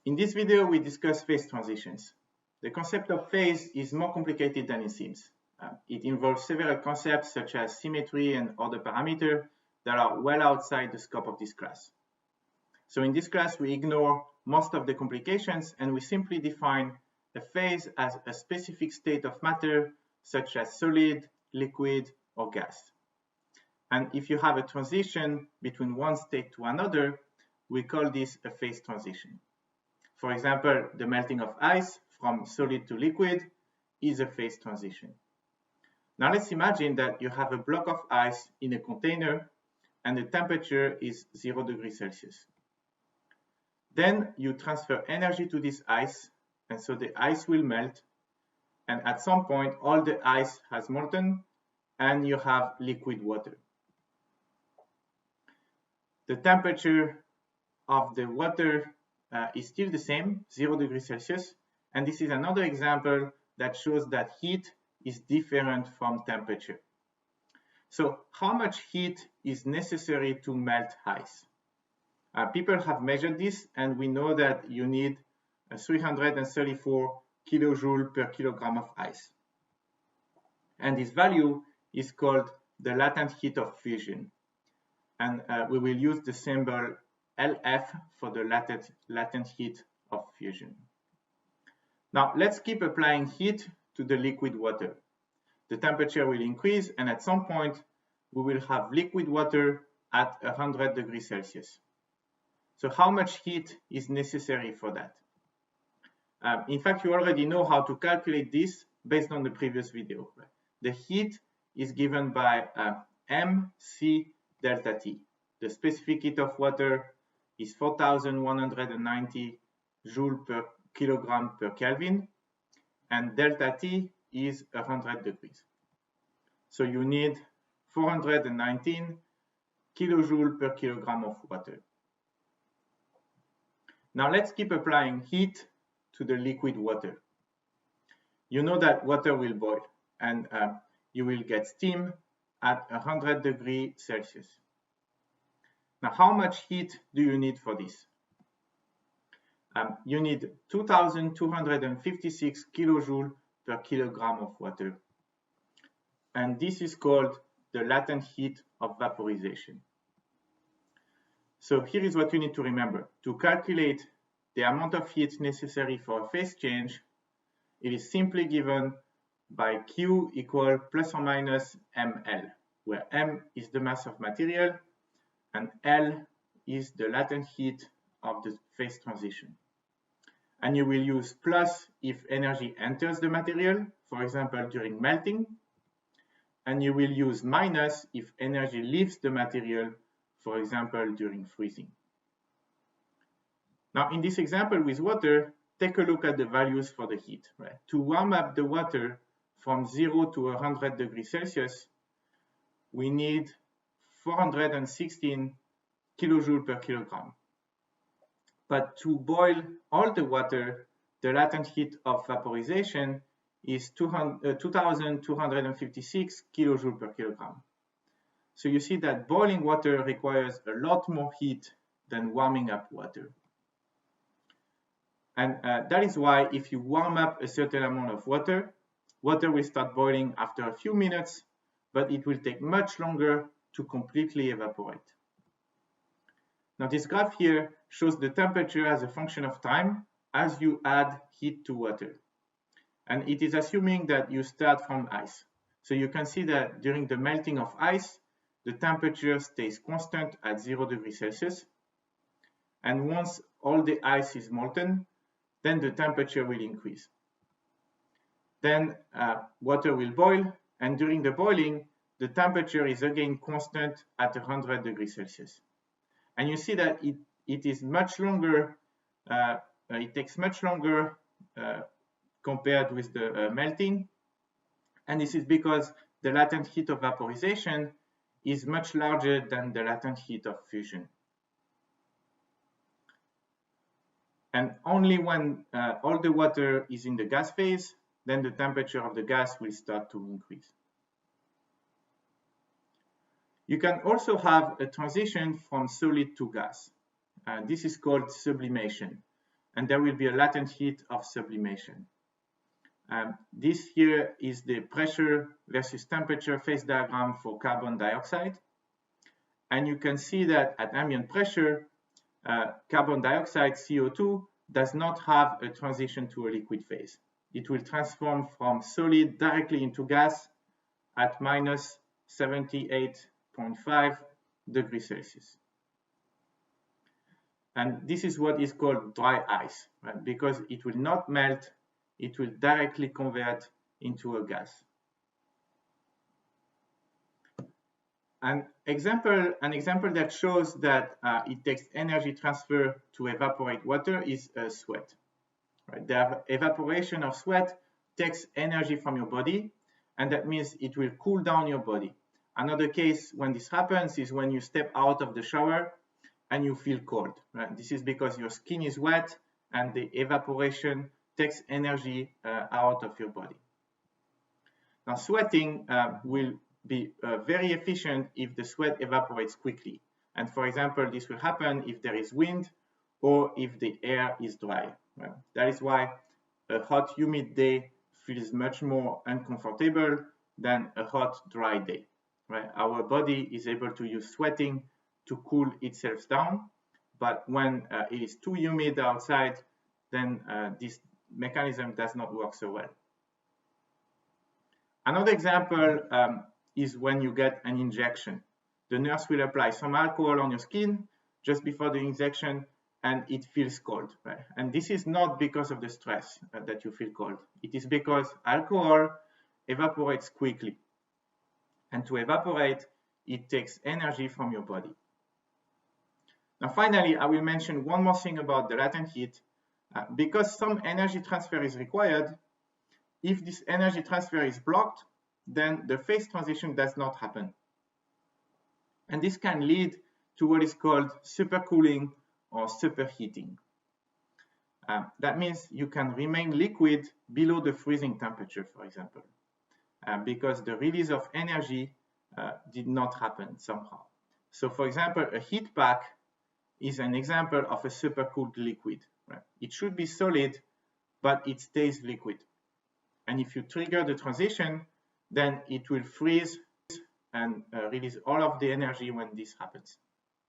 In this video, we discuss phase transitions. The concept of phase is more complicated than it seems. It involves several concepts such as symmetry and other parameters that are well outside the scope of this class. So in this class, we ignore most of the complications and we simply define a phase as a specific state of matter such as solid, liquid, or gas. And if you have a transition between one state to another, we call this a phase transition. For example, the melting of ice from solid to liquid is a phase transition. Now let's imagine that you have a block of ice in a container and the temperature is 0 degrees Celsius. Then you transfer energy to this ice, and so the ice will melt, and at some point all the ice has molten and you have liquid water. The temperature of the water is still the same, 0 degrees Celsius, and this is another example that shows that heat is different from temperature. So how much heat is necessary to melt ice? People have measured this, and we know that you need 334 kilojoule per kilogram of ice. And this value is called the latent heat of fusion. And we will use the symbol LF for the latent heat of fusion. Now let's keep applying heat to the liquid water. The temperature will increase, and at some point we will have liquid water at 100 degrees Celsius. So how much heat is necessary for that? In fact, you already know how to calculate this based on the previous video. The heat is given by mc delta T. The specific heat of water is 4190 joule per kilogram per Kelvin, and delta T is 100 degrees. So you need 419 kilojoule per kilogram of water. Now let's keep applying heat to the liquid water. You know that water will boil, and you will get steam at 100 degrees Celsius. Now, how much heat do you need for this? You need 2256 kilojoule per kilogram of water. And this is called the latent heat of vaporization. So here is what you need to remember. To calculate the amount of heat necessary for a phase change, it is simply given by Q equal plus or minus mL, where m is the mass of material and L is the latent heat of the phase transition. And you will use plus if energy enters the material, for example, during melting, and you will use minus if energy leaves the material, for example, during freezing. Now, in this example with water, take a look at the values for the heat. Right? To warm up the water from 0 to 100 degrees Celsius, we need 416 kilojoule per kilogram. But to boil all the latent heat of vaporization is 2256 kilojoule per kilogram. So you see that boiling water requires a lot more heat than warming up water. And that is why if you warm up a certain amount of water, water will start boiling after a few minutes, but it will take much longer to completely evaporate. Now this graph here shows the temperature as a function of time as you add heat to water. And it is assuming that you start from ice. So you can see that during the melting of ice, the temperature stays constant at 0 degrees Celsius. And once all the ice is molten, then the temperature will increase. Then water will boil, and during the boiling, the temperature is again constant at 100 degrees Celsius. And you see that it is much longer, it takes much longer compared with the melting. And this is because the latent heat of vaporization is much larger than the latent heat of fusion. And only when all the water is in the gas phase, then the temperature of the gas will start to increase. You can also have a transition from solid to gas. This is called sublimation. and there will be a latent heat of sublimation. This here is the pressure versus temperature phase diagram for carbon dioxide. And you can see that at ambient pressure, carbon dioxide, CO2, does not have a transition to a liquid phase. It will transform from solid directly into gas at minus 78.5 degrees Celsius. And this is what is called dry ice, right? Because it will not melt, it will directly convert into a gas. An example that shows that it takes energy transfer to evaporate water is sweat. Right? The evaporation of sweat takes energy from your body, and that means it will cool down your body. Another case when this happens is when you step out of the shower and you feel cold. Right? This is because your skin is wet and the evaporation takes energy out of your body. Now, sweating will be very efficient if the sweat evaporates quickly. And for example, this will happen if there is wind or if the air is dry. Right? That is why a hot, humid day feels much more uncomfortable than a hot, dry day. Right? Our body is able to use sweating to cool itself down, but when it is too humid outside, then this mechanism does not work so well. Another example is when you get an injection. The nurse will apply some alcohol on your skin just before the injection, and it feels cold. Right? And this is not because of the stress that you feel cold. It is because alcohol evaporates quickly. And to evaporate, it takes energy from your body. Now, finally, I will mention one more thing about the latent heat. Because some energy transfer is required, if this energy transfer is blocked, then the phase transition does not happen. And this can lead to what is called supercooling or superheating. That means you can remain liquid below the freezing temperature, for example, because the release of energy did not happen somehow. So, for example, a heat pack is an example of a supercooled liquid. Right? It should be solid, but it stays liquid. And if you trigger the transition, then it will freeze and release all of the energy when this happens.